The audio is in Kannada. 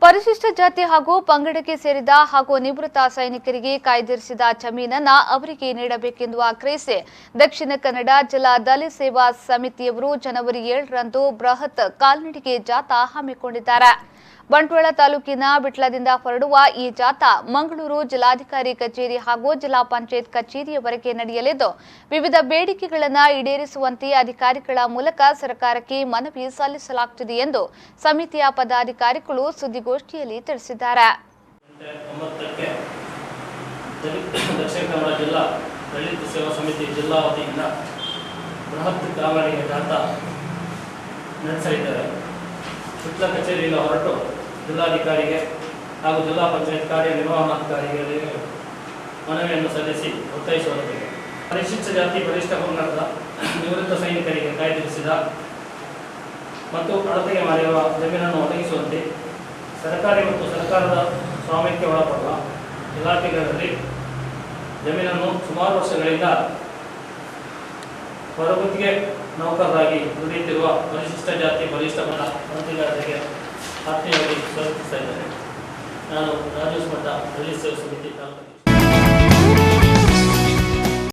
ಪರಿಶಿಷ್ಟ ಜಾತಿ ಹಾಗೂ ಪಂಗಡಕ್ಕೆ ಸೇರಿದ ಹಾಗೂ ನಿವೃತ್ತ ಸೈನಿಕರಿಗೆ ಕಾಯ್ದಿರಿಸಿದ ಜಮೀನನ್ನ ಅವರಿಗೆ ನೀಡಬೇಕೆಂದು ಆಗ್ರಹಿಸಿ ದಕ್ಷಿಣ ಕನ್ನಡ ಜಿಲ್ಲಾ ದಲಿತ ಸೇವಾ ಸಮಿತಿಯವರು ಜನವರಿ 7ರಂದು ಬೃಹತ್ ಕಾಲ್ನಡಿಗೆ ಜಾಥಾ ಹಮ್ಮಿಕೊಂಡಿದ್ದಾರೆ. ಬಂಟ್ವಾಳ ತಾಲೂಕಿನ ಬಿಟ್ಲದಿಂದ ಹೊರಡುವ ಈ ಜಾಥಾ ಮಂಗಳೂರು ಜಿಲ್ಲಾಧಿಕಾರಿ ಕಚೇರಿ ಹಾಗೂ ಜಿಲ್ಲಾ ಪಂಚಾಯತ್ ಕಚೇರಿಯವರೆಗೆ ನಡೆಯಲಿದ್ದು, ವಿವಿಧ ಬೇಡಿಕೆಗಳನ್ನು ಈಡೇರಿಸುವಂತೆ ಅಧಿಕಾರಿಗಳ ಮೂಲಕ ಸರ್ಕಾರಕ್ಕೆ ಮನವಿ ಸಲ್ಲಿಸಲಾಗುತ್ತಿದೆ ಎಂದು ಸಮಿತಿಯ ಪದಾಧಿಕಾರಿಗಳು ಸುದ್ದಿಗೋಷ್ಠಿಯಲ್ಲಿ ತಿಳಿಸಿದ್ದಾರೆ. ದಕ್ಷಿಣ ಕನ್ನಡ ಜಿಲ್ಲಾ ದಲಿತ ಸೇವಾ ಸಮಿತಿ ಜಿಲ್ಲಾ ವತಿಯಿಂದ ಬೃಹತ್ ಕಾಲ್ನಡಿಗೆ ಜಾಥಾ ನಡೆಸಲಿದ್ದಾರೆ. ಬಿಟ್ಲ ಕಚೇರಿಯಿಂದ ಹೊರಟು ಜಿಲ್ಲಾಧಿಕಾರಿಗೆ ಹಾಗೂ ಜಿಲ್ಲಾ ಪಂಚಾಯತ್ ಕಾರ್ಯನಿರ್ವಹಣಾಧಿಕಾರಿಗಳಿಗೆ ಮನವಿಯನ್ನು ಸಲ್ಲಿಸಿ ಒತ್ತಾಯಿಸುವಂತೆ ಪರಿಶಿಷ್ಟ ಜಾತಿ ಪರಿಶಿಷ್ಟ ಪಂಗಡದ ನಿವೃತ್ತ ಸೈನಿಕರಿಗೆ ಕಾಯ್ದಿರಿಸಿದ ಮತ್ತು ಅಳತೆಗೆ ಮಾಡಿರುವ ಜಮೀನನ್ನು ಒದಗಿಸುವಂತೆ ಸರ್ಕಾರಿ ಮತ್ತು ಸರ್ಕಾರದ ಸ್ವಾಮ್ಯಕ್ಕೆ ಒಳಪಡುವ ಇಲಾಖೆಗಳಲ್ಲಿ ಜಮೀನನ್ನು ಸುಮಾರು ವರ್ಷಗಳಿಂದ ಹೊರಗುತ್ತಿಗೆ ನೌಕರರಾಗಿ ದುಡಿಯುತ್ತಿರುವ ಪರಿಶಿಷ್ಟ ಜಾತಿ ಪರಿಶಿಷ್ಟ ಪಂಗಡ ಅರ್ಜಿದಾರರಿಗೆ ಆತ್ಮೀಯವಾಗಿ ಸ್ವಾಗತಿಸ್ತಾ ಇದ್ದಾರೆ. ನಾನು ರಾಜೇಶ್ ಮಠ ದಲಿತ ಸೇವಾ ಸಮಿತಿ ತಾಲೂಕು